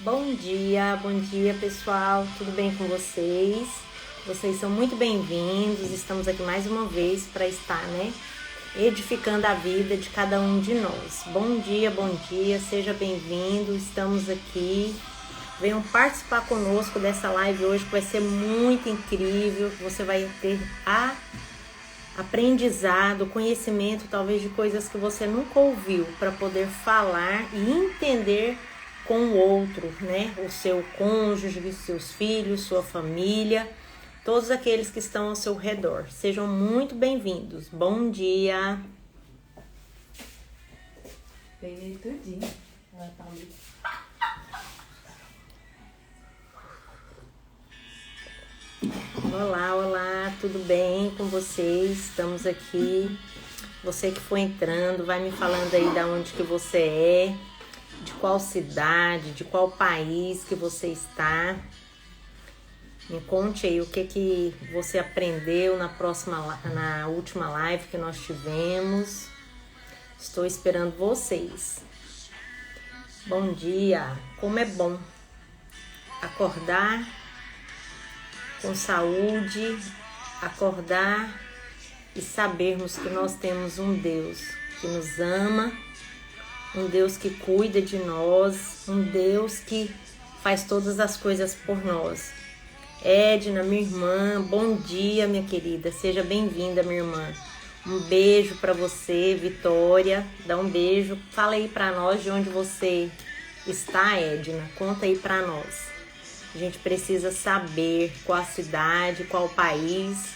Bom dia pessoal, tudo bem com vocês? Vocês são muito bem-vindos, estamos aqui mais uma vez para estar, edificando a vida de cada um de nós. Bom dia, seja bem-vindo, estamos aqui. Venham participar conosco dessa live hoje que vai ser muito incrível, você vai ter aprendizado, conhecimento talvez de coisas que você nunca ouviu para poder falar e entender com o outro, o seu cônjuge, seus filhos, sua família, todos aqueles que estão ao seu redor. Sejam muito bem-vindos. Bom dia. Peguei tudinho. Olá, tudo bem com vocês? Estamos aqui. Você que foi entrando, vai me falando aí de onde que você é, de qual cidade, de qual país que você está. Me conte aí o que você aprendeu na última live que nós tivemos. Estou esperando vocês. Bom dia. Como é bom acordar com saúde, acordar e sabermos que nós temos um Deus que nos ama, um Deus que cuida de nós, um Deus que faz todas as coisas por nós. Edna, minha irmã, bom dia, minha querida, seja bem-vinda, minha irmã. Um beijo para você, Vitória, dá um beijo. Fala aí para nós de onde você está, Edna, conta aí para nós. A gente precisa saber qual a cidade, qual o país.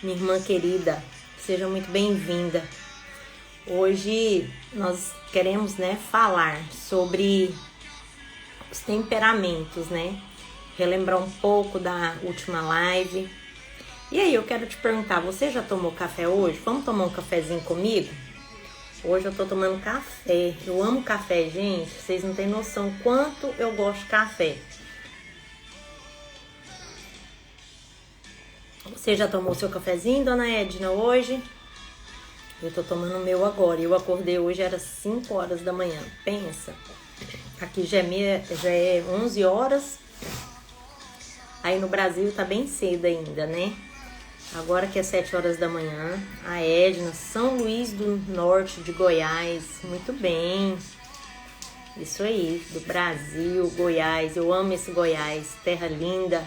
Minha irmã querida, seja muito bem-vinda. Hoje nós queremos, falar sobre os temperamentos, relembrar um pouco da última live. E aí, eu quero te perguntar, você já tomou café hoje? Vamos tomar um cafezinho comigo? Hoje eu tô tomando café. Eu amo café, gente. Vocês não têm noção quanto eu gosto de café. Você já tomou seu cafezinho, dona Edna, hoje? Eu tô tomando o meu agora. Eu acordei hoje, era 5 horas da manhã. Pensa. Aqui já é 11 horas. Aí no Brasil tá bem cedo ainda, Agora que é 7 horas da manhã. A Edna, São Luís do Norte de Goiás. Muito bem. Isso aí, do Brasil, Goiás. Eu amo esse Goiás. Terra linda.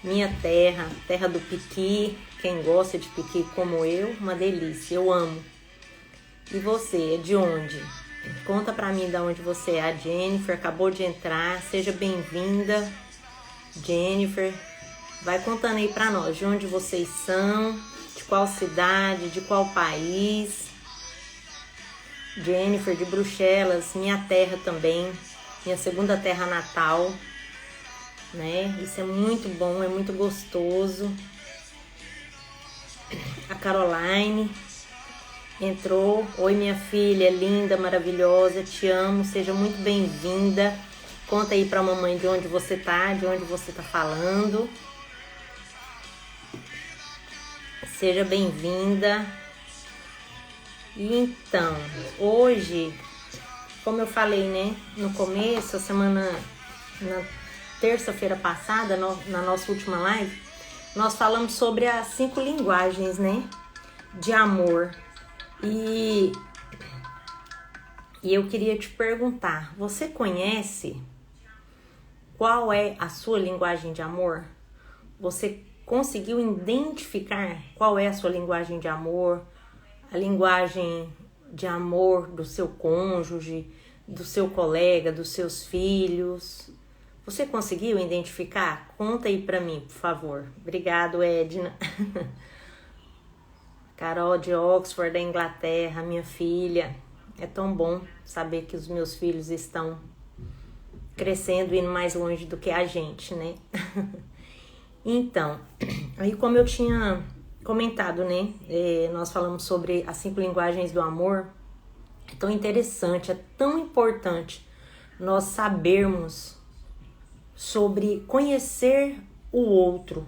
Minha terra, terra do piqui. Quem gosta de piqui como eu, uma delícia, eu amo. E você, é de onde? Conta pra mim de onde você é. A Jennifer acabou de entrar, seja bem-vinda. Jennifer, vai contando aí pra nós de onde vocês são, de qual cidade, de qual país. Jennifer, de Bruxelas, minha terra também, minha segunda terra natal. Isso é muito bom, é muito gostoso. A Caroline entrou. Oi, minha filha, linda, maravilhosa, te amo, seja muito bem-vinda. Conta aí pra mamãe de onde você tá, de onde você tá falando. Seja bem-vinda. E então, hoje, como eu falei, no começo, na terça-feira passada, na nossa última live, nós falamos sobre as 5 linguagens, de amor. E eu queria te perguntar, você conhece qual é a sua linguagem de amor? Você conseguiu identificar qual é a sua linguagem de amor? A linguagem de amor do seu cônjuge, do seu colega, dos seus filhos? Você conseguiu identificar? Conta aí pra mim, por favor. Obrigado, Edna. Carol de Oxford, da Inglaterra, minha filha. É tão bom saber que os meus filhos estão crescendo, indo mais longe do que a gente, Então, aí como eu tinha comentado, nós falamos sobre as 5 linguagens do amor. É tão interessante, é tão importante nós sabermos sobre conhecer o outro.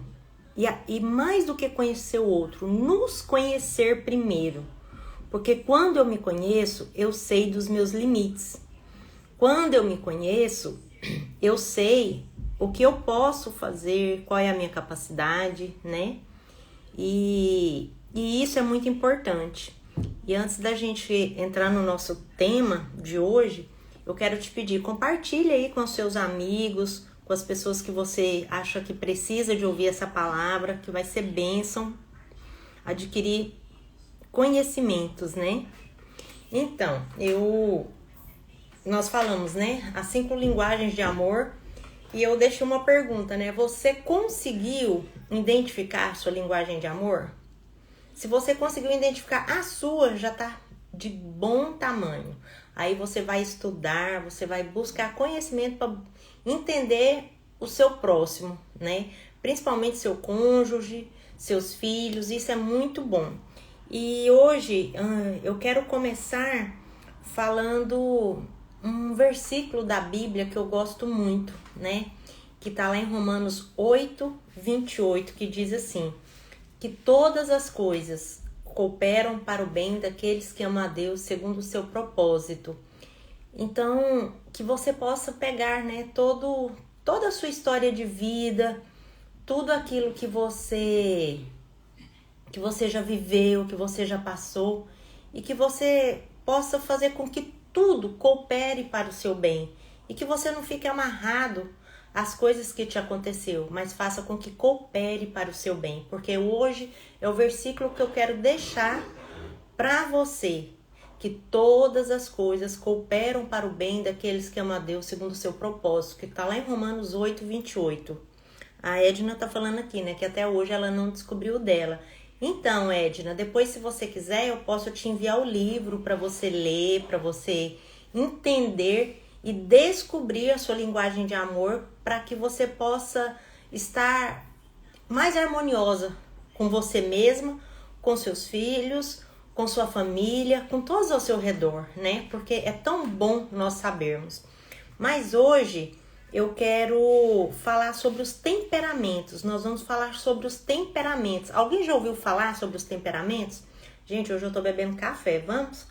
E mais do que conhecer o outro, nos conhecer primeiro. Porque quando eu me conheço, eu sei dos meus limites. Quando eu me conheço, eu sei o que eu posso fazer, qual é a minha capacidade, né? E isso é muito importante. E antes da gente entrar no nosso tema de hoje, eu quero te pedir, compartilhe aí com os seus amigos, com as pessoas que você acha que precisa de ouvir essa palavra, que vai ser bênção, adquirir conhecimentos, né? Então, nós falamos, né? As 5 linguagens de amor. E eu deixei uma pergunta, né? Você conseguiu identificar a sua linguagem de amor? Se você conseguiu identificar a sua, já tá de bom tamanho. Aí você vai estudar, você vai buscar conhecimento para entender o seu próximo, né? Principalmente seu cônjuge, seus filhos, isso é muito bom. E hoje eu quero começar falando um versículo da Bíblia que eu gosto muito, né? Que tá lá em Romanos 8:28, que diz assim: que todas as coisas cooperam para o bem daqueles que amam a Deus segundo o seu propósito. Então, que você possa pegar, né, toda a sua história de vida, tudo aquilo que você já viveu, que você já passou, e que você possa fazer com que tudo coopere para o seu bem e que você não fique amarrado às coisas que te aconteceu, mas faça com que coopere para o seu bem, porque hoje é o versículo que eu quero deixar para você, que todas as coisas cooperam para o bem daqueles que amam a Deus segundo o seu propósito, que está lá em Romanos 8:28. A Edna tá falando aqui, né, que até hoje ela não descobriu o dela. Então, Edna, depois, se você quiser, eu posso te enviar o livro para você ler, para você entender e descobrir a sua linguagem de amor, para que você possa estar mais harmoniosa com você mesma, com seus filhos, com sua família, com todos ao seu redor, né? Porque é tão bom nós sabermos. Mas hoje eu quero falar sobre os temperamentos. Nós vamos falar sobre os temperamentos. Alguém já ouviu falar sobre os temperamentos? Gente, hoje eu tô bebendo café, vamos?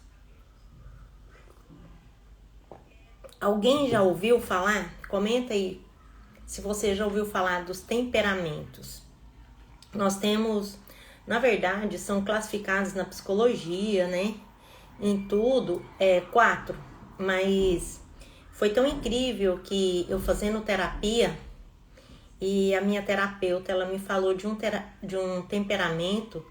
Alguém já ouviu falar? Comenta aí se você já ouviu falar dos temperamentos. Nós temos, na verdade, são classificados na psicologia, né? Em tudo, 4, mas foi tão incrível que eu fazendo terapia e a minha terapeuta, ela me falou de um temperamento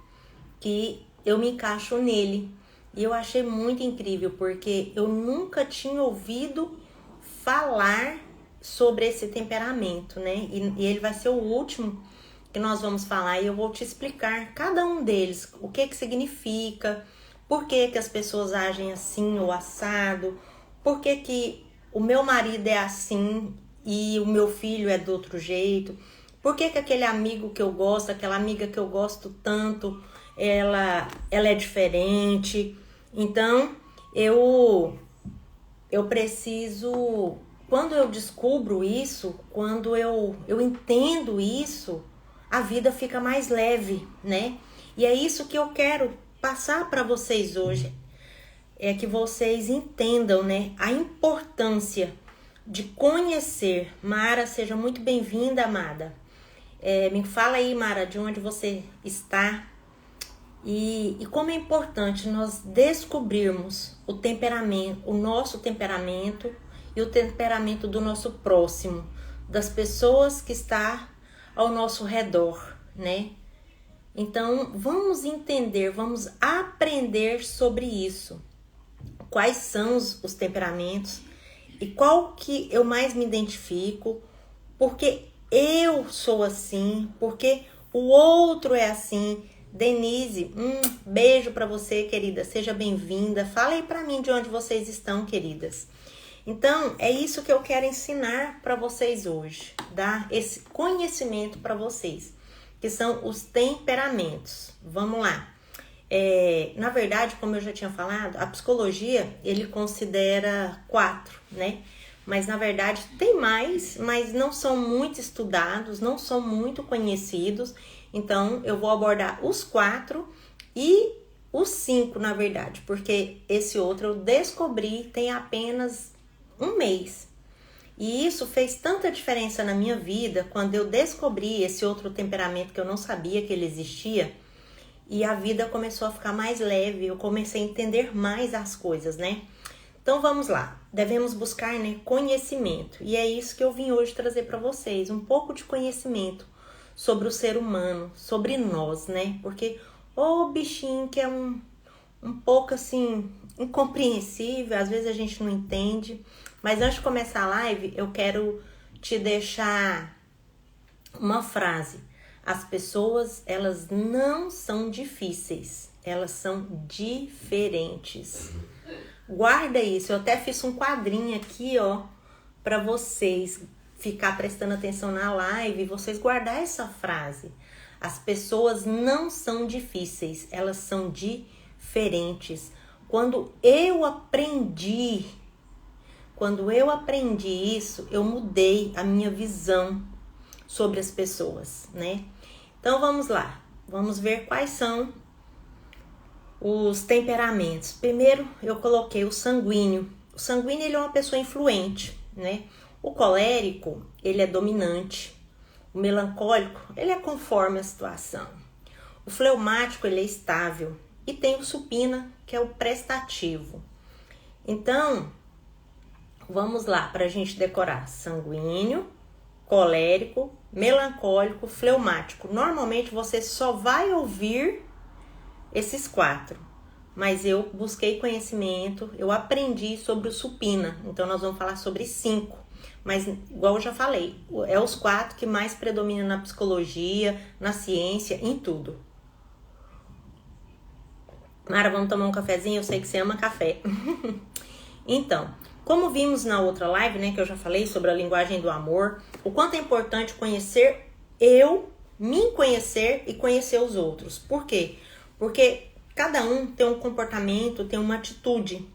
que eu me encaixo nele. E eu achei muito incrível, porque eu nunca tinha ouvido falar sobre esse temperamento, né? E ele vai ser o último que nós vamos falar, e eu vou te explicar cada um deles, o que significa, por que as pessoas agem assim ou assado, por que o meu marido é assim e o meu filho é do outro jeito, por que aquele amigo que eu gosto, aquela amiga que eu gosto tanto, ela é diferente. Então, eu preciso, quando eu descubro isso, quando eu entendo isso, a vida fica mais leve, né? E é isso que eu quero passar para vocês hoje, é que vocês entendam, né, a importância de conhecer. Mara, seja muito bem-vinda, amada. Me fala aí, Mara, de onde você está e como é importante nós descobrirmos o temperamento, o nosso temperamento e o temperamento do nosso próximo, das pessoas que estão ao nosso redor, né? Então, vamos entender, vamos aprender sobre isso. Quais são os temperamentos e qual que eu mais me identifico, porque eu sou assim, porque o outro é assim. Denise, beijo para você, querida, seja bem-vinda. Fala aí para mim de onde vocês estão, queridas. Então, é isso que eu quero ensinar para vocês hoje, dar esse conhecimento para vocês, que são os temperamentos. Vamos lá. Na verdade, como eu já tinha falado, a psicologia, ele considera 4, né? Mas, na verdade, tem mais, mas não são muito estudados, não são muito conhecidos. Então, eu vou abordar os 4 e os 5, na verdade, porque esse outro eu descobri tem apenas um mês. E isso fez tanta diferença na minha vida quando eu descobri esse outro temperamento que eu não sabia que ele existia. E a vida começou a ficar mais leve, eu comecei a entender mais as coisas, né? Então vamos lá, devemos buscar, né, conhecimento. E é isso que eu vim hoje trazer para vocês, um pouco de conhecimento sobre o ser humano, sobre nós, né? Porque o bichinho que é um pouco assim, incompreensível, às vezes a gente não entende. Mas antes de começar a live, eu quero te deixar uma frase. As pessoas, elas não são difíceis, elas são diferentes. Guarda isso, eu até fiz um quadrinho aqui, ó, para vocês ficar prestando atenção na live, vocês guardar essa frase. As pessoas não são difíceis, elas são diferentes. Quando eu aprendi isso, eu mudei a minha visão sobre as pessoas, né? Então vamos lá, vamos ver quais são os temperamentos. Primeiro eu coloquei o sanguíneo. O sanguíneo, ele é uma pessoa influente, né? O colérico, ele é dominante. O melancólico, ele é conforme a situação. O fleumático, ele é estável. E tem o supina, que é o prestativo. Então, vamos lá para a gente decorar. Sanguíneo, colérico, melancólico, fleumático. Normalmente você só vai ouvir esses 4, mas eu busquei conhecimento, eu aprendi sobre o supina, então nós vamos falar sobre 5, mas igual eu já falei, é os 4 que mais predominam na psicologia, na ciência, em tudo. Mara, vamos tomar um cafezinho? Eu sei que você ama café. Então, como vimos na outra live, né, que eu já falei sobre a linguagem do amor, o quanto é importante conhecer me conhecer e conhecer os outros. Por quê? Porque cada um tem um comportamento, tem uma atitude.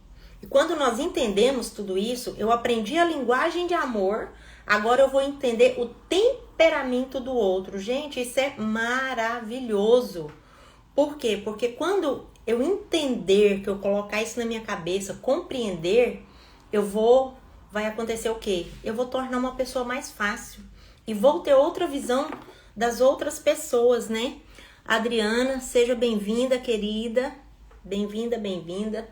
E quando nós entendemos tudo isso, eu aprendi a linguagem de amor, agora eu vou entender o temperamento do outro. Gente, isso é maravilhoso. Por quê? Porque quando eu entender, que eu colocar isso na minha cabeça, compreender, vai acontecer o quê? Eu vou tornar uma pessoa mais fácil. E vou ter outra visão das outras pessoas, né? Adriana, seja bem-vinda, querida. Bem-vinda, bem-vinda.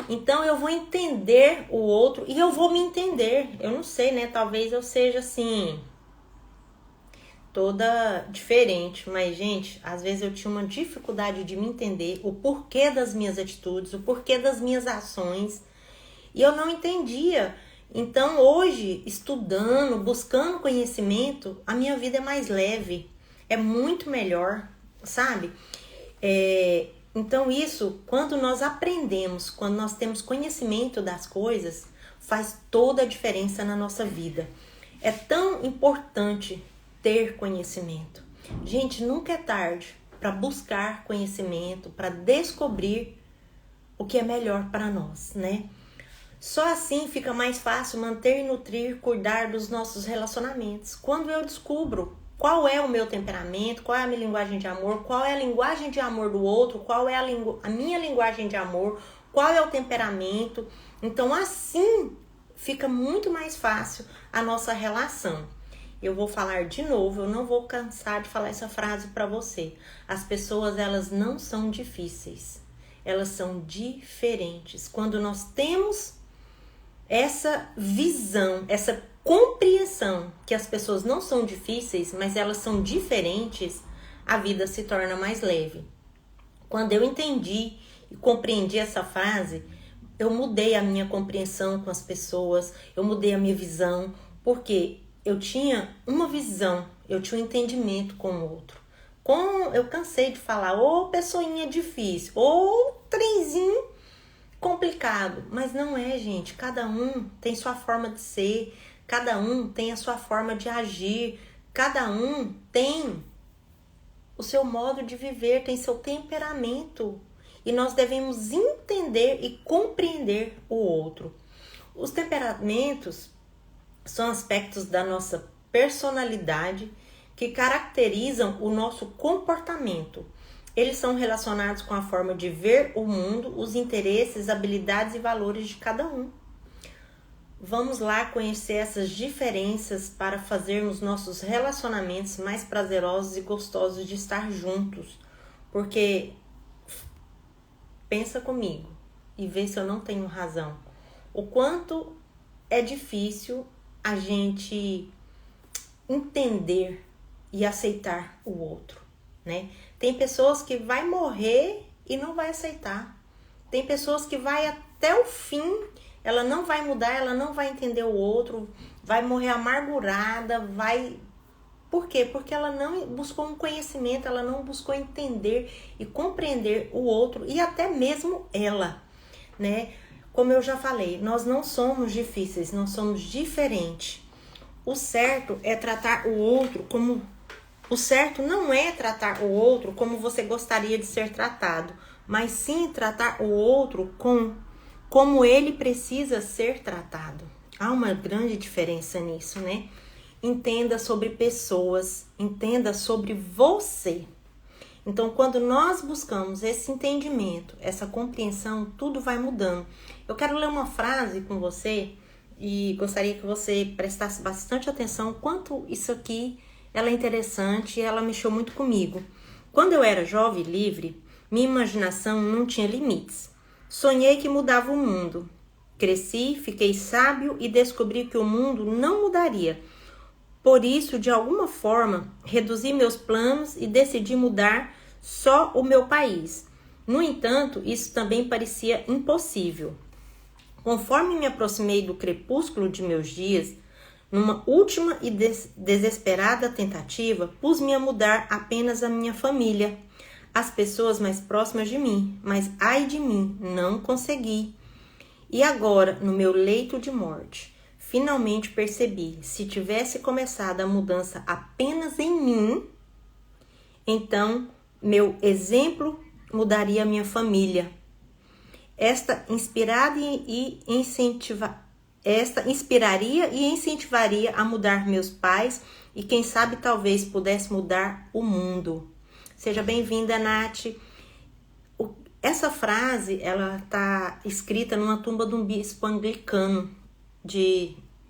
Então, eu vou entender o outro e eu vou me entender. Eu não sei, né? Talvez eu seja, assim, toda diferente. Mas, gente, às vezes eu tinha uma dificuldade de me entender. O porquê das minhas atitudes, o porquê das minhas ações. E eu não entendia. Então, hoje, estudando, buscando conhecimento, a minha vida é mais leve. É muito melhor. Sabe? Então isso, quando nós aprendemos, quando nós temos conhecimento das coisas, faz toda a diferença na nossa vida. É tão importante ter conhecimento. Gente, nunca é tarde para buscar conhecimento, para descobrir o que é melhor para nós, né? Só assim fica mais fácil manter, nutrir, cuidar dos nossos relacionamentos. Quando eu descubro qual é o meu temperamento, qual é a minha linguagem de amor, qual é a linguagem de amor do outro, qual é a minha linguagem de amor, qual é o temperamento. Então, assim, fica muito mais fácil a nossa relação. Eu vou falar de novo, eu não vou cansar de falar essa frase para você. As pessoas, elas não são difíceis, elas são diferentes. Quando nós temos essa visão, essa compreensão que as pessoas não são difíceis, mas elas são diferentes, a vida se torna mais leve. Quando eu entendi e compreendi essa frase, eu mudei a minha compreensão com as pessoas, eu mudei a minha visão, porque eu tinha uma visão, eu tinha um entendimento com o outro. Eu cansei de falar, ô pessoinha difícil, ô trenzinho complicado, mas não é, gente. Cada um tem sua forma de ser, cada um tem a sua forma de agir, cada um tem o seu modo de viver, tem seu temperamento. E nós devemos entender e compreender o outro. Os temperamentos são aspectos da nossa personalidade que caracterizam o nosso comportamento. Eles são relacionados com a forma de ver o mundo, os interesses, habilidades e valores de cada um. Vamos lá conhecer essas diferenças para fazermos nossos relacionamentos mais prazerosos e gostosos de estar juntos. Porque pensa comigo e vê se eu não tenho razão. O quanto é difícil a gente entender e aceitar o outro, né? Tem pessoas que vai morrer e não vai aceitar. Tem pessoas que vai até o fim, ela não vai mudar, ela não vai entender o outro, vai morrer amargurada, vai... Por quê? Porque ela não buscou um conhecimento, ela não buscou entender e compreender o outro e até mesmo ela, né? Como eu já falei, nós não somos difíceis, nós somos diferentes. O certo é tratar o outro como... O certo não é tratar o outro como você gostaria de ser tratado, mas sim tratar o outro como ele precisa ser tratado. Há uma grande diferença nisso, né? Entenda sobre pessoas, entenda sobre você. Então, quando nós buscamos esse entendimento, essa compreensão, tudo vai mudando. Eu quero ler uma frase com você e gostaria que você prestasse bastante atenção quanto isso aqui ela é interessante e ela mexeu muito comigo. Quando eu era jovem e livre, minha imaginação não tinha limites. Sonhei que mudava o mundo. Cresci, fiquei sábio e descobri que o mundo não mudaria. Por isso, de alguma forma, reduzi meus planos e decidi mudar só o meu país. No entanto, isso também parecia impossível. Conforme me aproximei do crepúsculo de meus dias, numa última e desesperada tentativa, pus-me a mudar apenas a minha família, as pessoas mais próximas de mim, mas ai de mim, não consegui. E agora, no meu leito de morte, finalmente percebi, se tivesse começado a mudança apenas em mim, então meu exemplo mudaria a minha família. Esta inspiraria e incentivaria a mudar meus pais e quem sabe talvez pudesse mudar o mundo. Seja bem-vinda, Nath. Essa frase, ela está escrita numa tumba de um bispo anglicano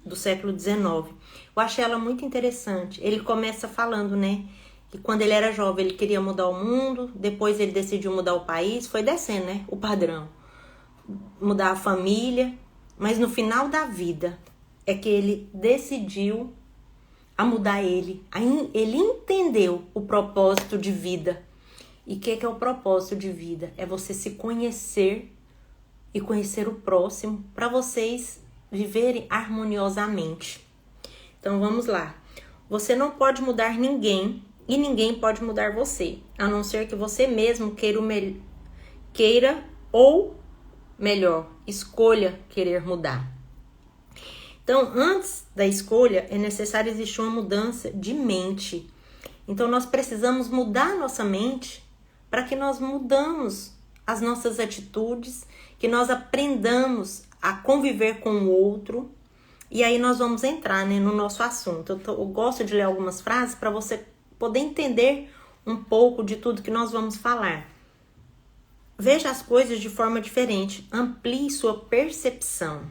do século XIX. Eu achei ela muito interessante. Ele começa falando, né, que quando ele era jovem ele queria mudar o mundo, depois ele decidiu mudar o país, foi descendo, né, o padrão. Mudar a família, mas no final da vida é que ele decidiu a mudar ele. Ele entendeu o propósito de vida. E o que é o propósito de vida? É você se conhecer e conhecer o próximo para vocês viverem harmoniosamente. Então vamos lá. Você não pode mudar ninguém e ninguém pode mudar você, a não ser que você mesmo queira ou melhor, escolha querer mudar. Então, antes da escolha, é necessário existir uma mudança de mente. Então, nós precisamos mudar a nossa mente para que nós mudamos as nossas atitudes, que nós aprendamos a conviver com o outro. E aí nós vamos entrar, né, no nosso assunto. Eu gosto de ler algumas frases para você poder entender um pouco de tudo que nós vamos falar. Veja as coisas de forma diferente, amplie sua percepção.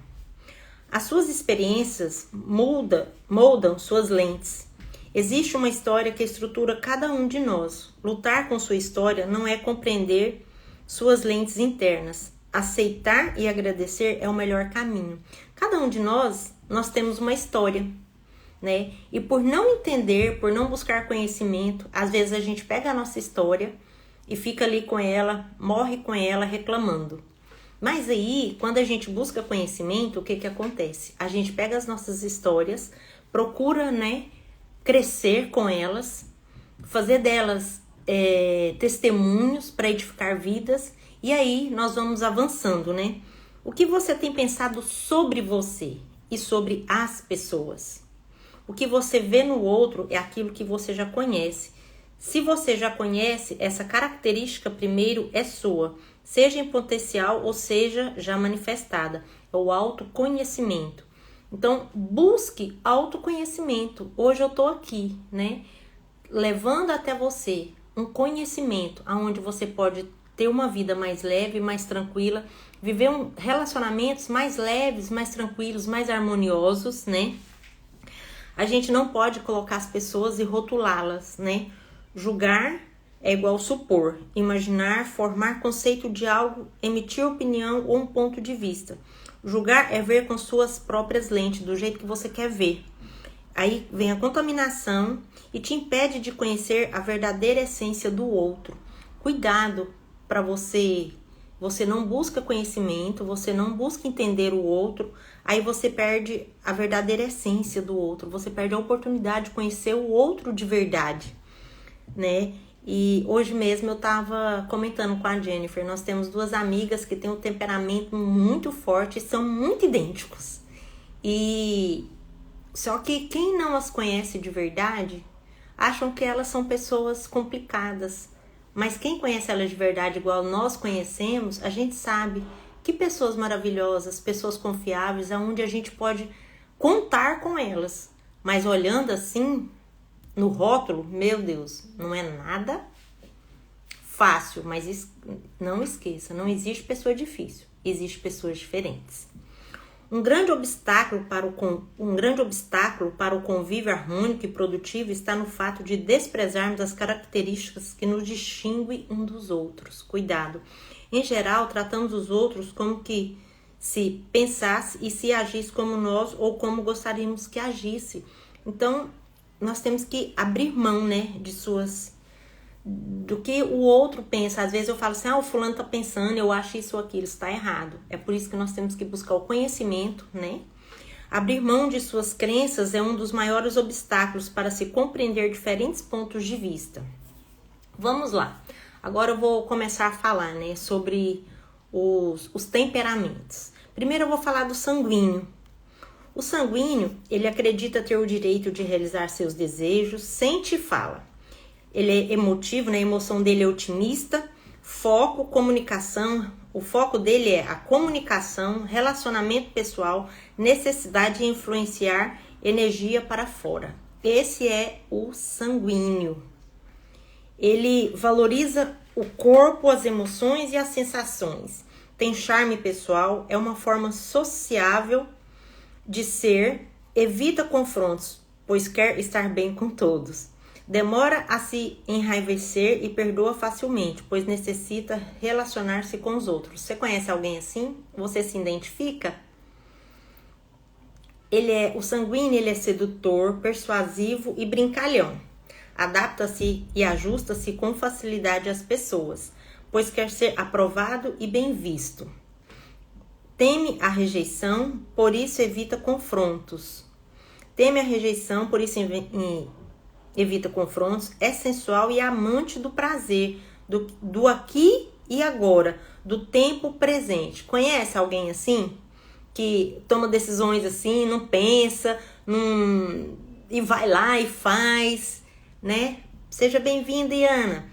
As suas experiências moldam suas lentes. Existe uma história que estrutura cada um de nós. Lutar com sua história não é compreender suas lentes internas. Aceitar e agradecer é o melhor caminho. Cada um de nós temos uma história, né? E por não entender, por não buscar conhecimento, às vezes a gente pega a nossa história e fica ali com ela, morre com ela reclamando. Mas aí, quando a gente busca conhecimento, o que acontece? A gente pega as nossas histórias, procura, né, crescer com elas, fazer delas testemunhos para edificar vidas, e aí nós vamos avançando, né? O que você tem pensado sobre você e sobre as pessoas? O que você vê no outro é aquilo que você já conhece. Se você já conhece, essa característica primeiro é sua, seja em potencial ou seja já manifestada, é o autoconhecimento. Então, busque autoconhecimento. Hoje eu estou aqui, né, levando até você um conhecimento onde você pode ter uma vida mais leve, mais tranquila, viver relacionamentos mais leves, mais tranquilos, mais harmoniosos, né? A gente não pode colocar as pessoas e rotulá-las, né? Julgar é igual supor, imaginar, formar conceito de algo, emitir opinião ou um ponto de vista. Julgar é ver com suas próprias lentes, do jeito que você quer ver. Aí vem a contaminação e te impede de conhecer a verdadeira essência do outro. Cuidado para você não busca conhecimento, você não busca entender o outro, aí você perde a verdadeira essência do outro, você perde a oportunidade de conhecer o outro de verdade, né? E hoje mesmo eu tava comentando com a Jennifer, nós temos duas amigas que têm um temperamento muito forte e são muito idênticos. E só que quem não as conhece de verdade, acham que elas são pessoas complicadas. Mas quem conhece elas de verdade igual nós conhecemos, a gente sabe que pessoas maravilhosas, pessoas confiáveis, aonde a gente pode contar com elas. Mas olhando assim, no rótulo, meu Deus, não é nada fácil, mas não esqueça, não existe pessoa difícil, existe pessoas diferentes. Um grande obstáculo para o convívio harmônico e produtivo está no fato de desprezarmos as características que nos distinguem um dos outros. Cuidado! Em geral, tratamos os outros como que se pensasse e se agisse como nós ou como gostaríamos que agisse. Então, nós temos que abrir mão, né, do que o outro pensa. Às vezes eu falo assim, o fulano tá pensando, eu acho isso ou aquilo, isso tá errado. É por isso que nós temos que buscar o conhecimento, né? Abrir mão de suas crenças é um dos maiores obstáculos para se compreender diferentes pontos de vista. Vamos lá. Agora eu vou começar a falar, né, sobre os temperamentos. Primeiro eu vou falar do sanguíneo. O sanguíneo, ele acredita ter o direito de realizar seus desejos, sente e fala. Ele é emotivo, né? A emoção dele é otimista, foco, comunicação. O foco dele é a comunicação, relacionamento pessoal, necessidade de influenciar energia para fora. Esse é o sanguíneo. Ele valoriza o corpo, as emoções e as sensações. Tem charme pessoal, é uma forma sociável de ser, evita confrontos, pois quer estar bem com todos. Demora a se enraivecer e perdoa facilmente, pois necessita relacionar-se com os outros. Você conhece alguém assim? Você se identifica? O sanguíneo, ele é sedutor, persuasivo e brincalhão. Adapta-se e ajusta-se com facilidade às pessoas, pois quer ser aprovado e bem visto. Teme a rejeição, por isso evita confrontos. Teme a rejeição, por isso evita confrontos, é sensual e amante do prazer, do aqui e agora, do tempo presente. Conhece alguém assim? Que toma decisões assim, não pensa, e vai lá e faz, né? Seja bem-vinda, Iana.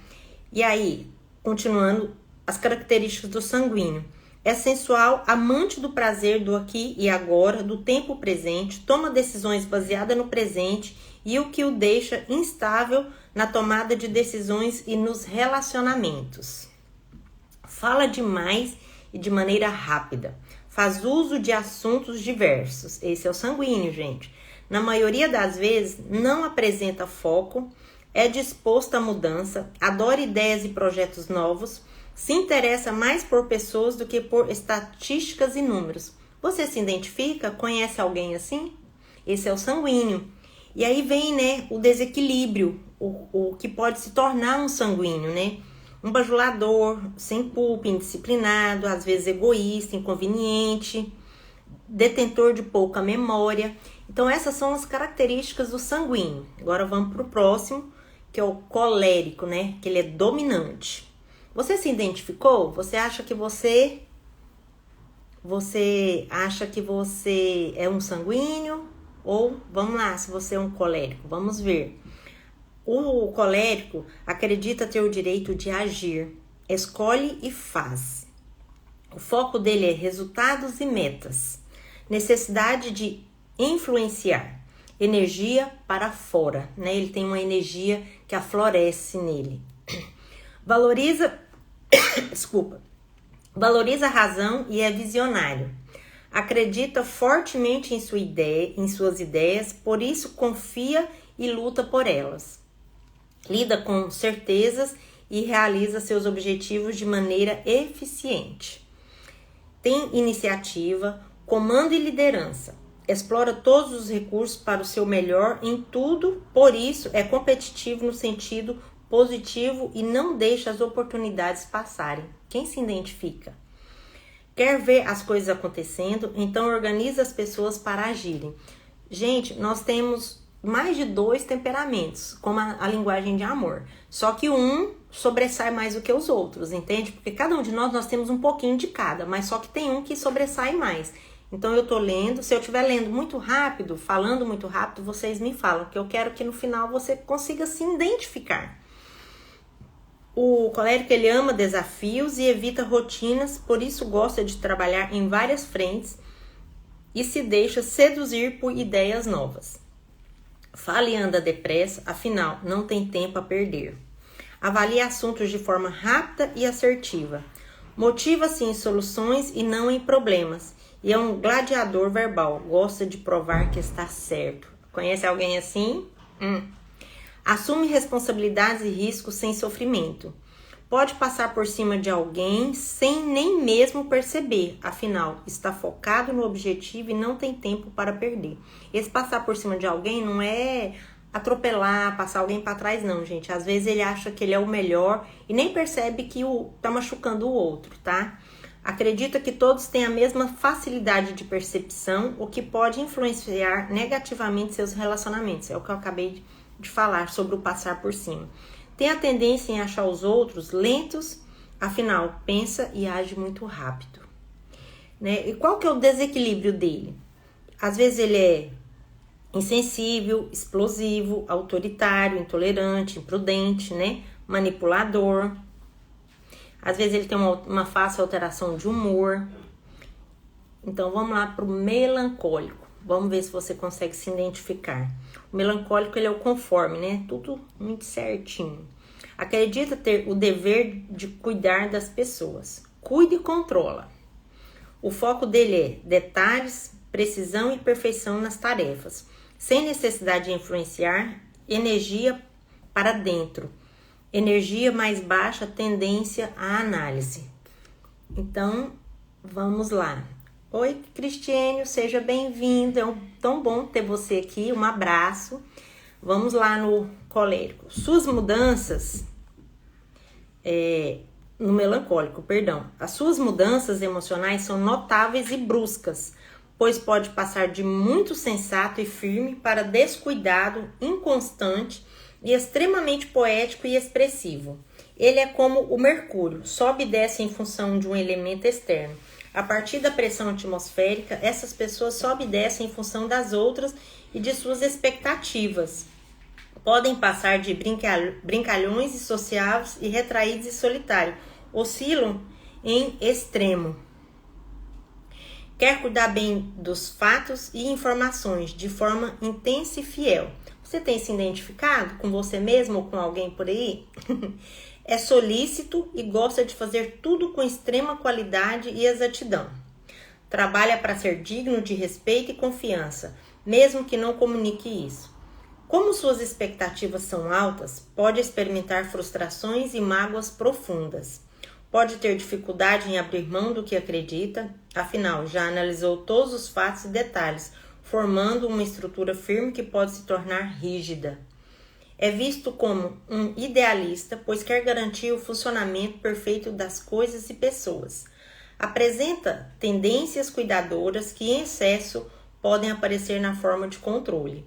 E aí, continuando, as características do sanguíneo. É sensual, amante do prazer do aqui e agora, do tempo presente, toma decisões baseadas no presente e o que o deixa instável na tomada de decisões e nos relacionamentos. Fala demais e de maneira rápida. Faz uso de assuntos diversos. Esse é o sanguíneo, gente. Na maioria das vezes, não apresenta foco, é disposto à mudança, adora ideias e projetos novos, se interessa mais por pessoas do que por estatísticas e números. Você se identifica? Conhece alguém assim? Esse é o sanguíneo. E aí vem, né, o desequilíbrio, o que pode se tornar um sanguíneo, né? Um bajulador, sem culpa, indisciplinado, às vezes egoísta, inconveniente, detentor de pouca memória. Então essas são as características do sanguíneo. Agora vamos para o próximo, que é o colérico, né? Que ele é dominante. Você se identificou? Você acha que você é um sanguíneo? Ou, vamos lá, se você é um colérico, vamos ver. O colérico acredita ter o direito de agir, escolhe e faz. O foco dele é resultados e metas, necessidade de influenciar, energia para fora, né? Ele tem uma energia que aflorece nele. Valoriza Desculpa. Valoriza a razão e é visionário. Acredita fortemente em suas ideias, por isso confia e luta por elas. Lida com certezas e realiza seus objetivos de maneira eficiente. Tem iniciativa, comando e liderança. Explora todos os recursos para o seu melhor em tudo, por isso é competitivo no sentido positivo e não deixa as oportunidades passarem. Quem se identifica? Quer ver as coisas acontecendo, então organiza as pessoas para agirem. Gente, nós temos mais de 2 temperamentos, como a linguagem de amor. Só que um sobressai mais do que os outros, entende? Porque cada um de nós temos um pouquinho de cada, mas só que tem um que sobressai mais. Então eu tô lendo, se eu estiver lendo muito rápido, falando muito rápido, vocês me falam, que eu quero que no final você consiga se identificar. O colérico, ele ama desafios e evita rotinas, por isso gosta de trabalhar em várias frentes e se deixa seduzir por ideias novas. Fala e anda depressa, afinal, não tem tempo a perder. Avalia assuntos de forma rápida e assertiva. Motiva-se em soluções e não em problemas. E é um gladiador verbal, gosta de provar que está certo. Conhece alguém assim? Assume responsabilidades e riscos sem sofrimento. Pode passar por cima de alguém sem nem mesmo perceber. Afinal, está focado no objetivo e não tem tempo para perder. Esse passar por cima de alguém não é atropelar, passar alguém para trás, não, gente. Às vezes ele acha que ele é o melhor e nem percebe que tá machucando o outro, tá? Acredita que todos têm a mesma facilidade de percepção, o que pode influenciar negativamente seus relacionamentos. É o que eu acabei de falar sobre o passar por cima. Tem a tendência em achar os outros lentos, afinal, pensa e age muito rápido. Né? E qual que é o desequilíbrio dele? Às vezes ele é insensível, explosivo, autoritário, intolerante, imprudente, né? Manipulador. Às vezes ele tem uma fácil alteração de humor. Então vamos lá para o melancólico. Vamos ver se você consegue se identificar. O melancólico, ele é o conforme, né? Tudo muito certinho. Acredita ter o dever de cuidar das pessoas. Cuida e controla. O foco dele é detalhes, precisão e perfeição nas tarefas. Sem necessidade de influenciar, energia para dentro. Energia mais baixa, tendência à análise. Então, vamos lá. Oi, Cristiane, seja bem-vindo. É tão bom ter você aqui. Um abraço. Vamos lá no colérico. Suas mudanças, no melancólico, perdão. As suas mudanças emocionais são notáveis e bruscas, pois pode passar de muito sensato e firme para descuidado, inconstante e extremamente poético e expressivo. Ele é como o mercúrio, sobe e desce em função de um elemento externo. A partir da pressão atmosférica, essas pessoas sobem e descem em função das outras e de suas expectativas. Podem passar de brincalhões e sociáveis e retraídos e solitários. Oscilam em extremo. Quer cuidar bem dos fatos e informações de forma intensa e fiel. Você tem se identificado com você mesmo ou com alguém por aí? É solícito e gosta de fazer tudo com extrema qualidade e exatidão. Trabalha para ser digno de respeito e confiança, mesmo que não comunique isso. Como suas expectativas são altas, pode experimentar frustrações e mágoas profundas. Pode ter dificuldade em abrir mão do que acredita, afinal, já analisou todos os fatos e detalhes, formando uma estrutura firme que pode se tornar rígida. É visto como um idealista, pois quer garantir o funcionamento perfeito das coisas e pessoas. Apresenta tendências cuidadoras que, em excesso, podem aparecer na forma de controle.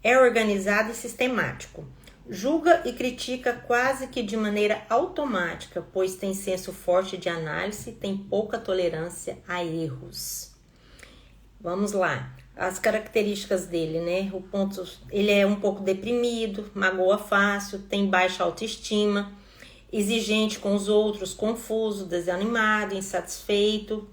É organizado e sistemático. Julga e critica quase que de maneira automática, pois tem senso forte de análise, tem pouca tolerância a erros. Vamos lá. As características dele, né? Ele é um pouco deprimido, magoa fácil, tem baixa autoestima, exigente com os outros, confuso, desanimado, insatisfeito.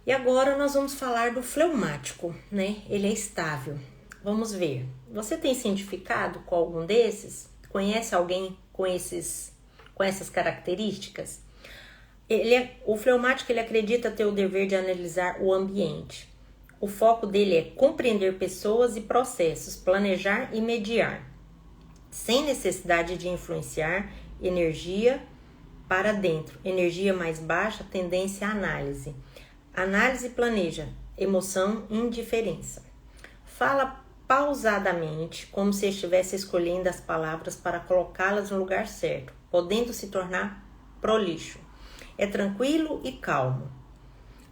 E agora nós vamos falar do fleumático, né? Ele é estável. Vamos ver. Você tem se identificado com algum desses? Conhece alguém com com essas características? O fleumático ele acredita ter o dever de analisar o ambiente. O foco dele é compreender pessoas e processos, planejar e mediar, sem necessidade de influenciar energia para dentro. Energia mais baixa, tendência à análise. Análise planeja, emoção e indiferença. Fala pausadamente, como se estivesse escolhendo as palavras para colocá-las no lugar certo, podendo se tornar prolixo. É tranquilo e calmo.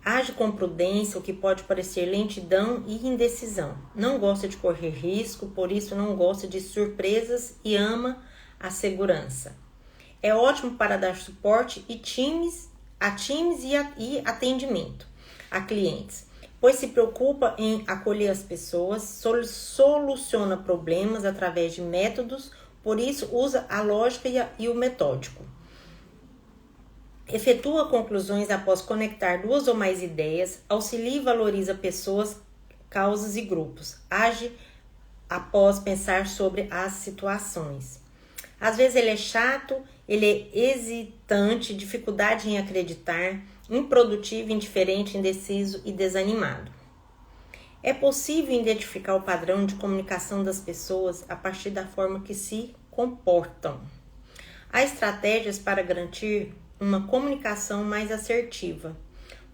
Age com prudência, o que pode parecer lentidão e indecisão. Não gosta de correr risco, por isso não gosta de surpresas e ama a segurança. É ótimo para dar suporte a times e atendimento a clientes, pois se preocupa em acolher as pessoas, soluciona problemas através de métodos, por isso usa a lógica e o metódico. Efetua conclusões após conectar duas ou mais ideias, auxilia e valoriza pessoas, causas e grupos. Age após pensar sobre as situações. Às vezes ele é chato, ele é hesitante, dificuldade em acreditar, improdutivo, indiferente, indeciso e desanimado. É possível identificar o padrão de comunicação das pessoas a partir da forma que se comportam. Há estratégias para garantir uma comunicação mais assertiva.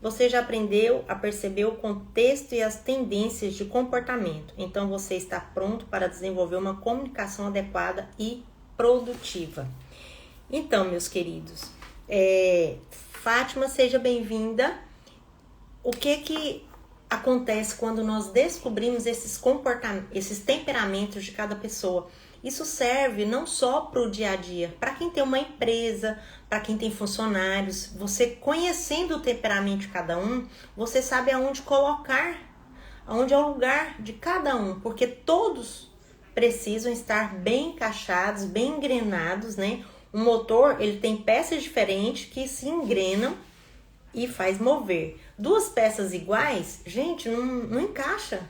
Você já aprendeu a perceber o contexto e as tendências de comportamento, então você está pronto para desenvolver uma comunicação adequada e produtiva. Então, meus queridos, Fátima, seja bem-vinda. O que acontece quando nós descobrimos esses comportamentos, esses temperamentos de cada pessoa? Isso serve não só para o dia a dia, para quem tem uma empresa, para quem tem funcionários. Você conhecendo o temperamento de cada um, você sabe aonde colocar, aonde é o lugar de cada um, porque todos precisam estar bem encaixados, bem engrenados, né? Um motor, ele tem peças diferentes que se engrenam e faz mover. Duas peças iguais, gente, não encaixa.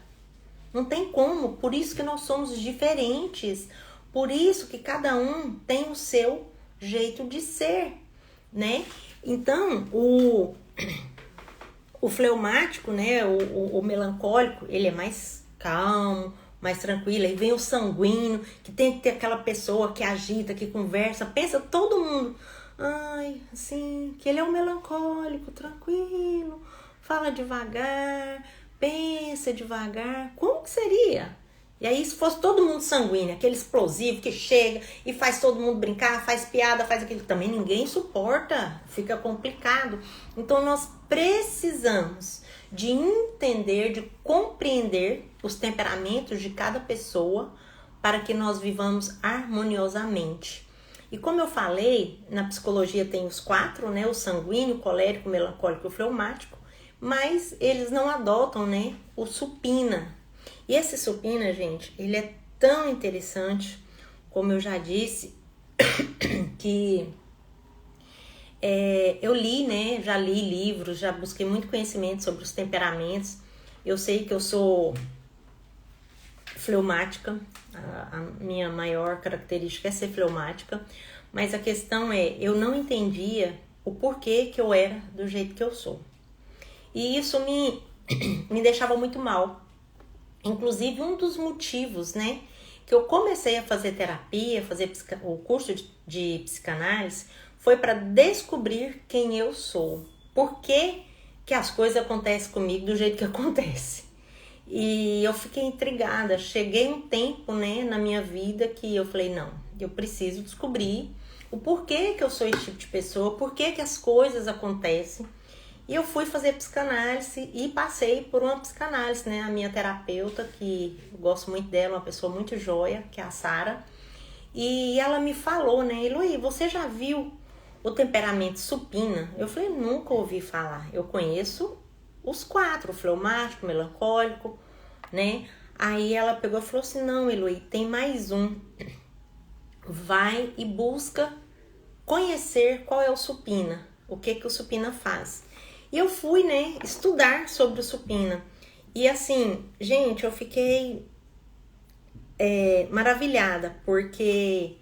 Não tem como. Por isso que nós somos diferentes. Por isso que cada um tem o seu jeito de ser, né? Então, o fleumático, né? O melancólico, ele é mais calmo, mais tranquilo. Aí vem o sanguíneo, que tem que ter aquela pessoa que agita, que conversa. Pensa todo mundo, ai, assim, que ele é um melancólico, tranquilo, fala devagar, pensa devagar. Como que seria? E aí, se fosse todo mundo sanguíneo, aquele explosivo que chega e faz todo mundo brincar, faz piada, faz aquilo, também ninguém suporta, fica complicado. Então, nós precisamos de entender, de compreender os temperamentos de cada pessoa para que nós vivamos harmoniosamente. E como eu falei, na psicologia tem os 4, né? O sanguíneo, o colérico, o melancólico e o fleumático, mas eles não adotam, né? O supina. E esse supina, gente, ele é tão interessante, como eu já disse, que eu li, né? Já li livros, já busquei muito conhecimento sobre os temperamentos. Eu sei que eu sou fleumática, a minha maior característica é ser fleumática, mas a questão é, eu não entendia o porquê que eu era do jeito que eu sou. E isso me deixava muito mal. Inclusive, um dos motivos, né, que eu comecei a fazer terapia, fazer o curso de psicanálise, foi para descobrir quem eu sou. Por que as coisas acontecem comigo do jeito que acontece. E eu fiquei intrigada. Cheguei um tempo, né, na minha vida que eu falei, não, eu preciso descobrir o porquê que eu sou esse tipo de pessoa, por que as coisas acontecem. E eu fui fazer psicanálise e passei por uma psicanálise, né? A minha terapeuta, que eu gosto muito dela, uma pessoa muito joia, que é a Sara. E ela me falou, né? Eloy, você já viu o temperamento supina? Eu falei, nunca ouvi falar. Eu conheço os 4, o fleumático, o melancólico, né? Aí ela pegou e falou assim, não, Eloy, tem mais um. Vai e busca conhecer qual é o supina, o que o supina faz. E eu fui, né, estudar sobre o supina. E assim, gente, eu fiquei maravilhada, porque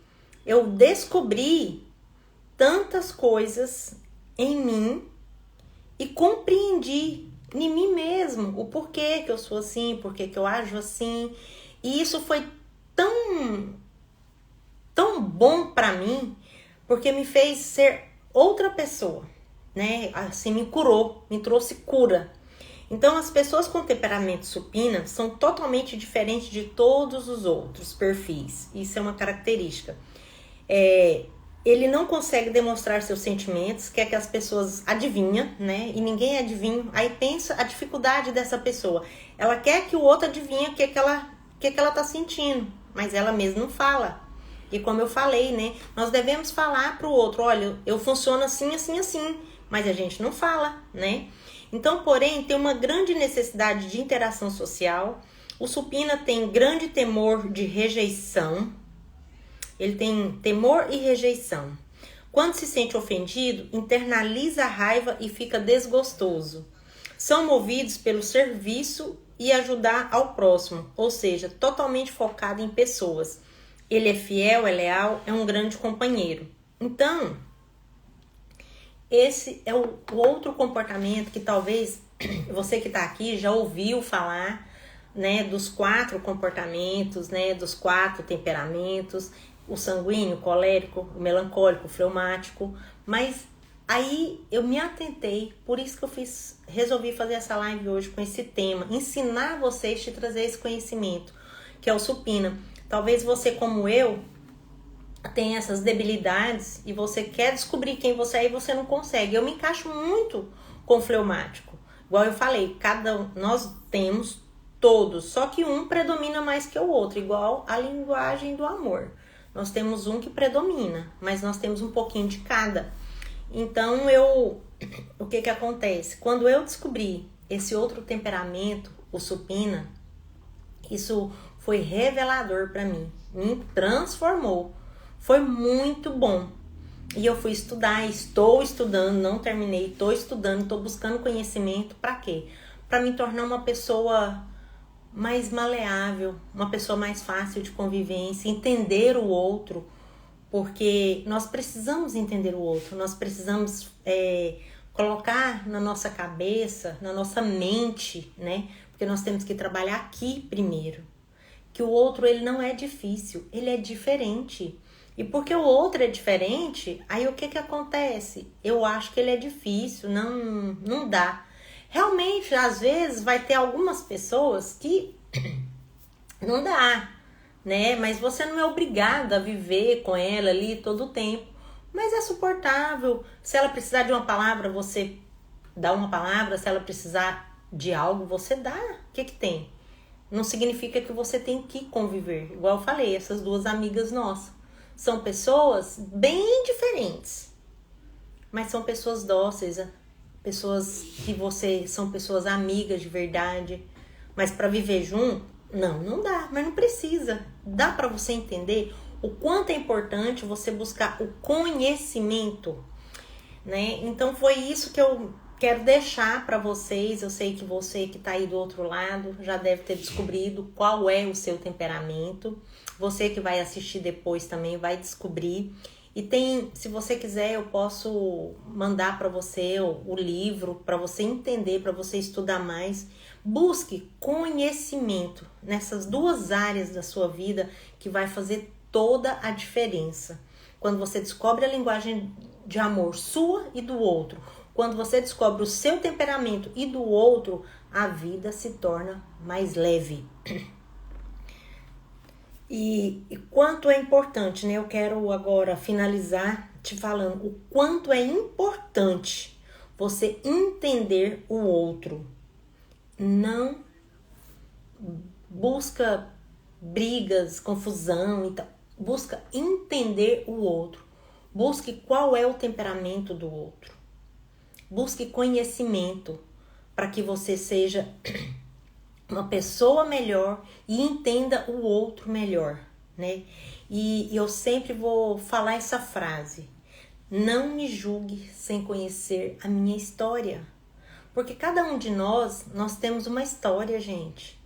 eu descobri tantas coisas em mim e compreendi em mim mesmo o porquê que eu sou assim, porquê que eu ajo assim. E isso foi tão bom para mim, porque me fez ser outra pessoa, né? Assim, me curou, me trouxe cura. Então, as pessoas com temperamento supina são totalmente diferentes de todos os outros perfis. Isso é uma característica. Ele não consegue demonstrar seus sentimentos, quer que as pessoas adivinham, né? E ninguém adivinha. Aí pensa a dificuldade dessa pessoa. Ela quer que o outro adivinhe o que ela tá sentindo, mas ela mesma não fala. E como eu falei, né? Nós devemos falar para o outro, olha, eu funciono assim, assim, assim. Mas a gente não fala, né? Então, porém, tem uma grande necessidade de interação social. O supina tem grande temor de rejeição. Ele tem temor e rejeição. Quando se sente ofendido, internaliza a raiva e fica desgostoso. São movidos pelo serviço e ajudar ao próximo, ou seja, totalmente focado em pessoas. Ele é fiel, é leal, é um grande companheiro. Então, esse é o outro comportamento que talvez você que está aqui já ouviu falar, né, dos 4 comportamentos, né, dos 4 temperamentos, o sanguíneo, o colérico, o melancólico, o fleumático, mas aí eu me atentei, por isso que eu resolvi fazer essa live hoje com esse tema, ensinar vocês, te trazer esse conhecimento, que é o supina. Talvez você, como eu, tem essas debilidades e você quer descobrir quem você é e você não consegue. Eu me encaixo muito com o fleumático. Igual eu falei, nós temos todos, só que um predomina mais que o outro, igual a linguagem do amor. Nós temos um que predomina, mas nós temos um pouquinho de cada. Então, o que acontece? Quando eu descobri esse outro temperamento, o supina, isso foi revelador para mim, me transformou. Foi muito bom. E eu fui estudar, estou estudando, não terminei, estou estudando, estou buscando conhecimento. Para quê? Para me tornar uma pessoa mais maleável, uma pessoa mais fácil de convivência, entender o outro, porque nós precisamos entender o outro, nós precisamos colocar na nossa cabeça, na nossa mente, né? Porque nós temos que trabalhar aqui primeiro. Que o outro, ele não é difícil, ele é diferente. E porque o outro é diferente, aí o que acontece? Eu acho que ele é difícil, não dá. Realmente, às vezes, vai ter algumas pessoas que não dá, né? Mas você não é obrigado a viver com ela ali todo o tempo. Mas é suportável. Se ela precisar de uma palavra, você dá uma palavra. Se ela precisar de algo, você dá. O que tem? Não significa que você tem que conviver. Igual eu falei, essas 2 amigas nossas. São pessoas bem diferentes, mas são pessoas dóceis, pessoas que são pessoas amigas de verdade, mas para viver junto, não dá, mas não precisa. Dá para você entender o quanto é importante você buscar o conhecimento, né? Então foi isso que eu quero deixar para vocês. Eu sei que você que está aí do outro lado já deve ter descobrido qual é o seu temperamento. Você que vai assistir depois também vai descobrir. E se você quiser, eu posso mandar para você o livro, para você entender, para você estudar mais. Busque conhecimento nessas 2 áreas da sua vida que vai fazer toda a diferença. Quando você descobre a linguagem de amor sua e do outro, quando você descobre o seu temperamento e do outro, a vida se torna mais leve. E quanto é importante, né? Eu quero agora finalizar te falando o quanto é importante você entender o outro. Não busca brigas, confusão e tal. Busca entender o outro. Busque qual é o temperamento do outro. Busque conhecimento para que você seja uma pessoa melhor e entenda o outro melhor, né? E eu sempre vou falar essa frase: não me julgue sem conhecer a minha história. Porque cada um de nós temos uma história, gente.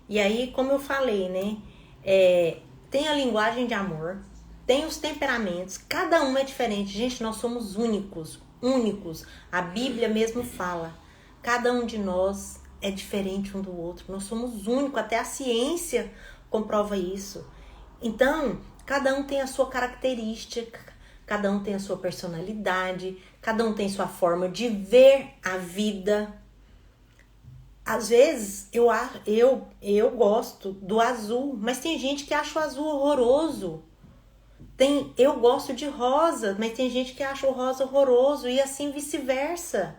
E aí, como eu falei, né? Tem a linguagem de amor, tem os temperamentos, cada um é diferente. Gente, nós somos únicos. A Bíblia mesmo fala. Cada um de nós é diferente um do outro. Nós somos únicos, até a ciência comprova isso. Então, cada um tem a sua característica, cada um tem a sua personalidade, cada um tem sua forma de ver a vida. Às vezes, eu gosto do azul, mas tem gente que acha o azul horroroso. Eu gosto de rosa, mas tem gente que acha o rosa horroroso e assim vice-versa.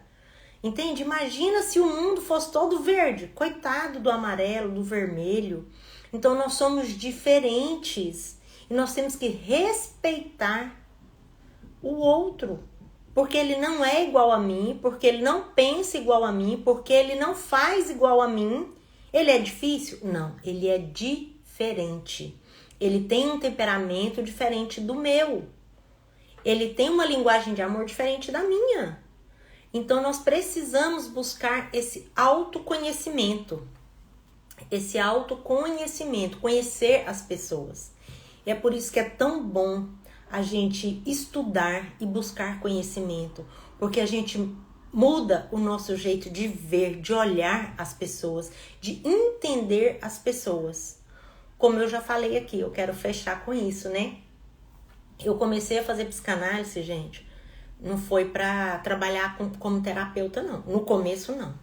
Entende? Imagina se o mundo fosse todo verde. Coitado do amarelo, do vermelho. Então, nós somos diferentes e nós temos que respeitar o outro. Porque ele não é igual a mim, porque ele não pensa igual a mim, porque ele não faz igual a mim. Ele é difícil? Não, ele é diferente. Ele tem um temperamento diferente do meu. Ele tem uma linguagem de amor diferente da minha. Então, nós precisamos buscar esse autoconhecimento. Esse autoconhecimento, conhecer as pessoas. E é por isso que é tão bom a gente estudar e buscar conhecimento. Porque a gente muda o nosso jeito de ver, de olhar as pessoas, de entender as pessoas. Como eu já falei aqui, eu quero fechar com isso, né? Eu comecei a fazer psicanálise, gente, não foi para trabalhar como terapeuta, não. No começo, não.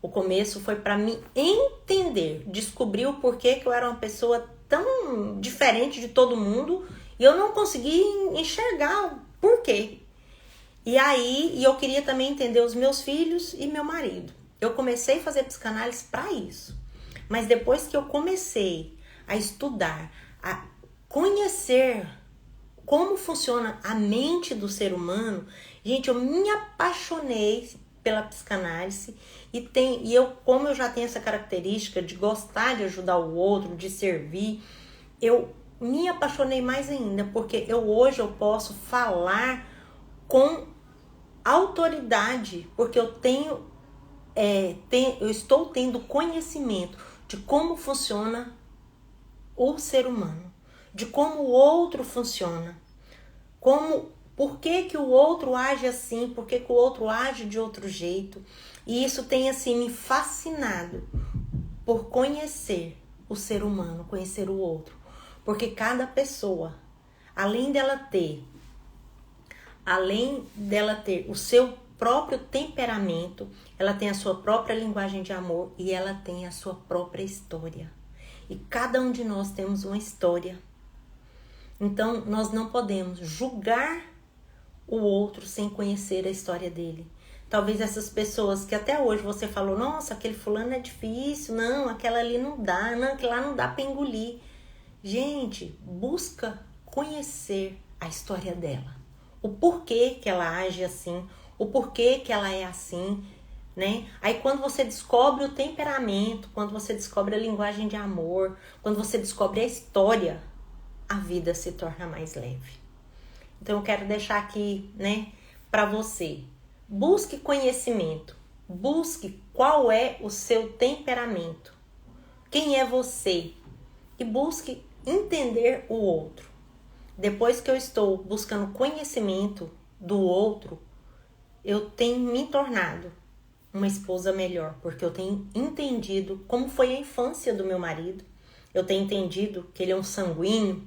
O começo foi para me entender, descobrir o porquê que eu era uma pessoa tão diferente de todo mundo e eu não consegui enxergar o porquê. E aí, eu queria também entender os meus filhos e meu marido. Eu comecei a fazer psicanálise para isso. Mas depois que eu comecei a estudar, a conhecer como funciona a mente do ser humano, gente, eu me apaixonei pela psicanálise e eu, como eu já tenho essa característica de gostar de ajudar o outro, de servir, eu me apaixonei mais ainda, porque hoje eu posso falar com autoridade, porque eu eu estou tendo conhecimento de como funciona o ser humano, de como o outro funciona, por que o outro age assim, por que o outro age de outro jeito. E isso tem assim me fascinado por conhecer o ser humano, conhecer o outro, porque cada pessoa, além dela ter o seu próprio temperamento, ela tem a sua própria linguagem de amor e ela tem a sua própria história. E cada um de nós temos uma história. Então, nós não podemos julgar o outro sem conhecer a história dele. Talvez essas pessoas que até hoje você falou, nossa, aquele fulano é difícil, não, aquela ali não dá, não, aquela lá não dá para engolir. Gente, busca conhecer a história dela. O porquê que ela age assim, o porquê que ela é assim, né? Aí quando você descobre o temperamento, quando você descobre a linguagem de amor, quando você descobre a história, a vida se torna mais leve. Então eu quero deixar aqui, né, para você. Busque conhecimento. Busque qual é o seu temperamento. Quem é você? E busque entender o outro. Depois que eu estou buscando conhecimento do outro, eu tenho me tornado uma esposa melhor, porque eu tenho entendido como foi a infância do meu marido. Eu tenho entendido que ele é um sanguíneo,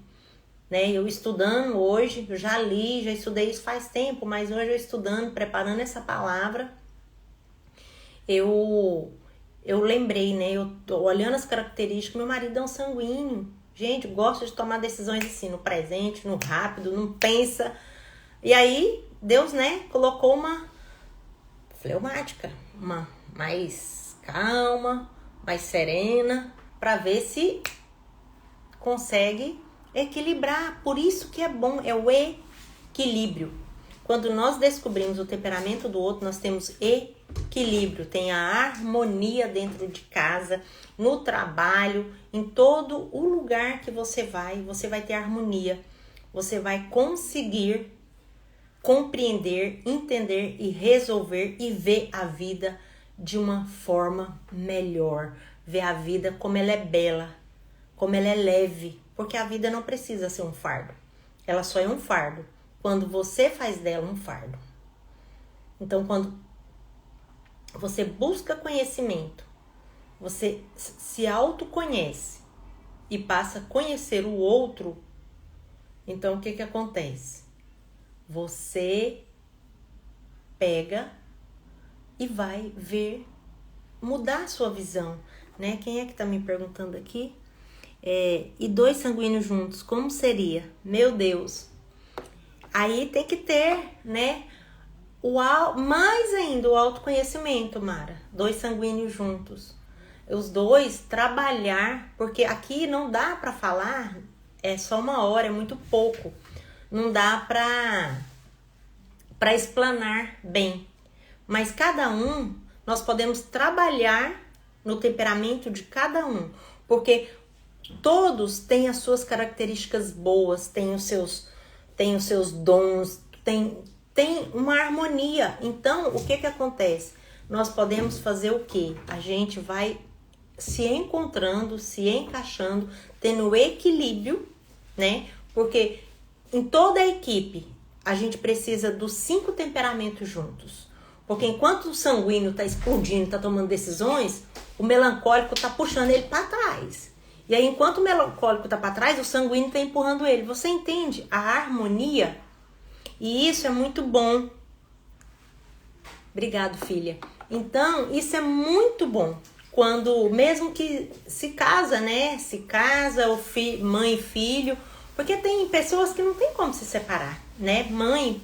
né? Eu estudando hoje, eu já li, já estudei isso faz tempo, mas hoje eu estudando, preparando essa palavra, eu lembrei, né? Eu tô olhando as características, meu marido é um sanguíneo. Gente, gosta de tomar decisões assim, no presente, no rápido, não pensa. E aí, Deus, né, colocou uma fleumática, uma mais calma, mais serena, para ver se consegue equilibrar. Por isso que é bom, é o equilíbrio. Quando nós descobrimos o temperamento do outro, nós temos equilíbrio, tem a harmonia dentro de casa, no trabalho, em todo o lugar que você vai ter harmonia. Você vai conseguir compreender, entender e resolver e ver a vida de uma forma melhor. Ver a vida como ela é bela, como ela é leve, porque a vida não precisa ser um fardo. ela só é um fardo quando você faz dela um fardo. Então, quando você busca conhecimento, você se autoconhece e passa a conhecer o outro, então o que acontece? Você pega e vai ver, mudar a sua visão, né? Quem é que tá me perguntando aqui? E dois sanguíneos juntos, como seria? Meu Deus! Aí tem que ter, né? Mais ainda o autoconhecimento, Mara. Dois sanguíneos juntos. Os dois trabalhar, porque aqui não dá para falar, é só 1 hora, é muito pouco. Não dá para explanar bem. Mas cada um, nós podemos trabalhar no temperamento de cada um. Porque todos têm as suas características boas, têm os seus dons, tem uma harmonia. Então, o que acontece? Nós podemos fazer o quê? A gente vai se encontrando, se encaixando, tendo equilíbrio, né? Porque em toda a equipe, a gente precisa dos 5 temperamentos juntos. Porque enquanto o sanguíneo tá explodindo, tá tomando decisões, o melancólico tá puxando ele para trás. E aí, enquanto o melancólico tá para trás, o sanguíneo tá empurrando ele. Você entende a harmonia? E isso é muito bom. Obrigado, filha. Então, isso é muito bom. Quando, mesmo que se casa, né? Se casa, mãe e filho. Porque tem pessoas que não tem como se separar, né? Mãe,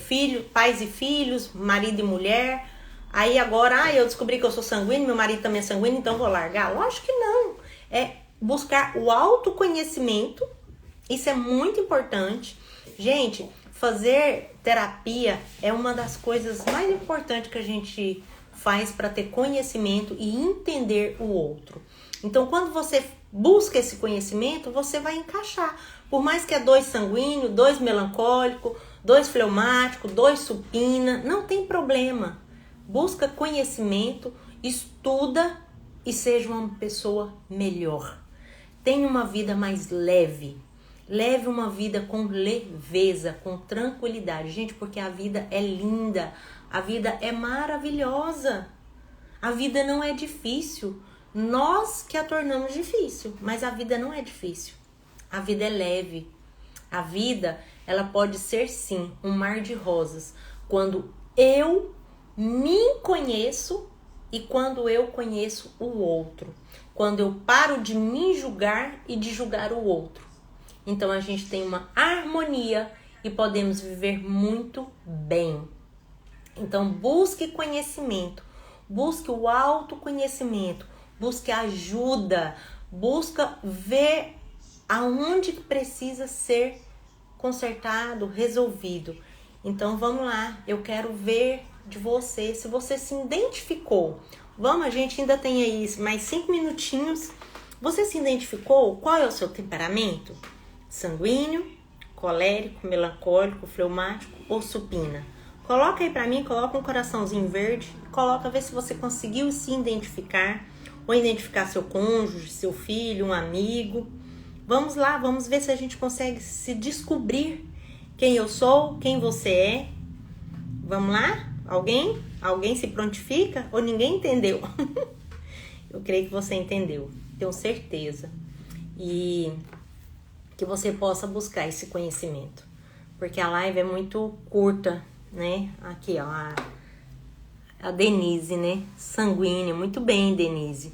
filho, pais e filhos, marido e mulher. Aí agora, eu descobri que eu sou sanguíneo, meu marido também é sanguíneo, então vou largar. Lógico que não. É buscar o autoconhecimento. Isso é muito importante. Gente, fazer terapia é uma das coisas mais importantes que a gente faz para ter conhecimento e entender o outro. Então, quando você busca esse conhecimento, você vai encaixar. Por mais que é 2 sanguíneos, 2 melancólico, 2 fleumático, 2 supina, não tem problema. Busca conhecimento, estuda e seja uma pessoa melhor. Tenha uma vida mais leve. Leve uma vida com leveza, com tranquilidade. Gente, porque a vida é linda, a vida é maravilhosa. A vida não é difícil. Nós que a tornamos difícil, mas a vida não é difícil. A vida é leve. A vida, ela pode ser sim um mar de rosas. Quando eu me conheço e quando eu conheço o outro. Quando eu paro de me julgar e de julgar o outro. Então a gente tem uma harmonia e podemos viver muito bem. Então busque conhecimento, busque o autoconhecimento, busque ajuda, busca ver aonde precisa ser consertado, resolvido. Então vamos lá, eu quero ver de você, se você se identificou. Vamos, a gente ainda tem aí mais 5 minutinhos. Você se identificou? Qual é o seu temperamento? Sanguíneo, colérico, melancólico, fleumático ou supina? Coloca aí pra mim, coloca um coraçãozinho verde, coloca, ver se você conseguiu se identificar, ou identificar seu cônjuge, seu filho, um amigo. Vamos lá, vamos ver se a gente consegue se descobrir quem eu sou, quem você é. Vamos lá? Alguém se prontifica ou ninguém entendeu? Eu creio que você entendeu, tenho certeza. E que você possa buscar esse conhecimento, porque a live é muito curta, né? Aqui, ó, a Denise, né? Sanguínea, muito bem, Denise.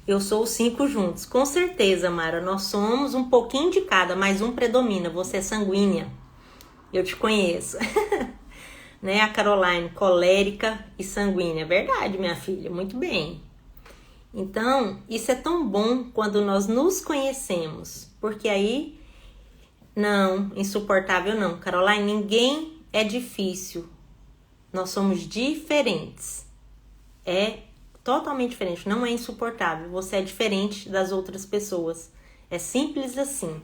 Eu sou os 5 juntos, com certeza, Mara. Nós somos um pouquinho de cada, mas um predomina. Você é sanguínea, eu te conheço. Né? A Caroline, colérica e sanguínea. Verdade, minha filha, muito bem. Então, isso é tão bom quando nós nos conhecemos, porque aí, não, insuportável não. Caroline, ninguém é difícil, nós somos diferentes, é totalmente diferente, não é insuportável, você é diferente das outras pessoas, é simples assim.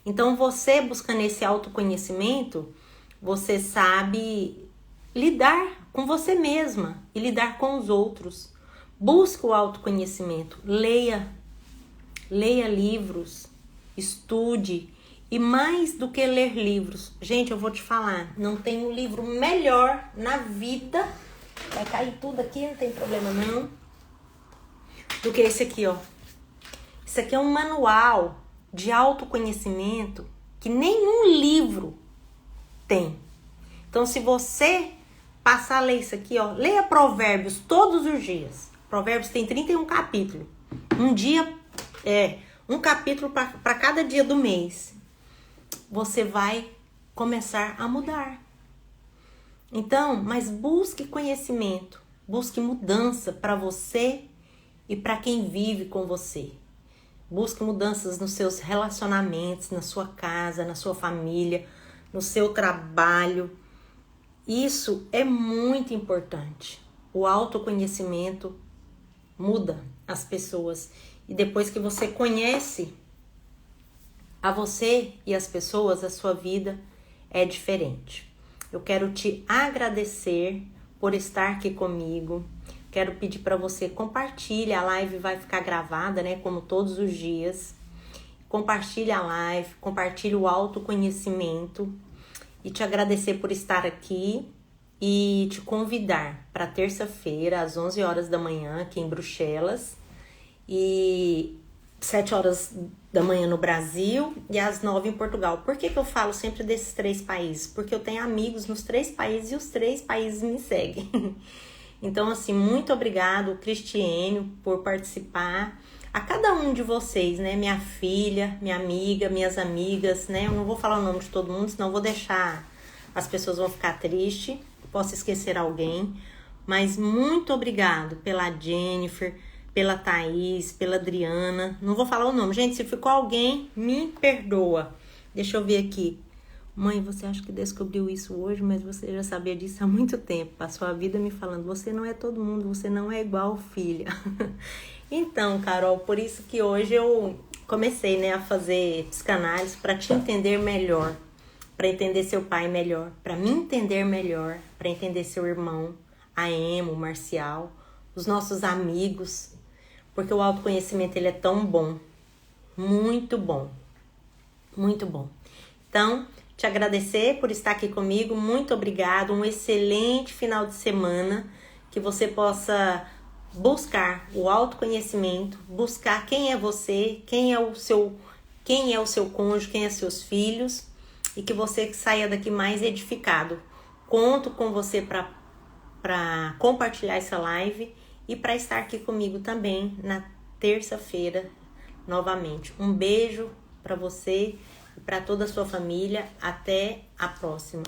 Então, você buscando esse autoconhecimento, você sabe lidar com você mesma e lidar com os outros. Busque o autoconhecimento, leia livros, estude E mais do que ler livros, gente, eu vou te falar, não tem um livro melhor na vida, vai cair tudo aqui, não tem problema não, do que esse aqui, ó. Isso aqui é um manual de autoconhecimento que nenhum livro tem. Então, se você passar a ler isso aqui, ó, leia Provérbios todos os dias. Provérbios tem 31 capítulos. Um capítulo para cada dia do mês. Você vai começar a mudar. Então, mas busque conhecimento, busque mudança para você e para quem vive com você. Busque mudanças nos seus relacionamentos, na sua casa, na sua família, no seu trabalho. Isso é muito importante. O autoconhecimento muda as pessoas. E depois que você conhece a você e as pessoas, a sua vida é diferente. Eu quero te agradecer por estar aqui comigo. Quero pedir para você compartilhe, a live vai ficar gravada, né, como todos os dias. Compartilhe a live, compartilhe o autoconhecimento e te agradecer por estar aqui e te convidar para terça-feira às 11 horas da manhã aqui em Bruxelas e 7 horas da manhã no Brasil e às 9 em Portugal. Por que eu falo sempre desses 3 países? Porque eu tenho amigos nos 3 países e os 3 países me seguem. Então, assim, muito obrigado, Cristiane, por participar. A cada um de vocês, né? Minha filha, minha amiga, minhas amigas, né? Eu não vou falar o nome de todo mundo, senão eu vou deixar... As pessoas vão ficar tristes, posso esquecer alguém. Mas muito obrigado pela Jennifer, pela Thaís, pela Adriana. Não vou falar o nome. Gente, se ficou alguém, me perdoa. Deixa eu ver aqui. Mãe, você acha que descobriu isso hoje, mas você já sabia disso há muito tempo. Passou a vida me falando, você não é todo mundo, você não é igual filha. Então, Carol, por isso que hoje eu comecei, né, a fazer psicanálise para te entender melhor, para entender seu pai melhor, para me entender melhor, para entender seu irmão, a Emo, o Marcial, os nossos amigos, porque o autoconhecimento ele é tão bom, muito bom, muito bom. Então, te agradecer por estar aqui comigo, muito obrigado, um excelente final de semana, que você possa buscar o autoconhecimento, buscar quem é você, quem é o seu cônjuge, quem é seus filhos, e que você saia daqui mais edificado. Conto com você para compartilhar essa live e para estar aqui comigo também na terça-feira novamente. Um beijo para você e para toda a sua família. Até a próxima.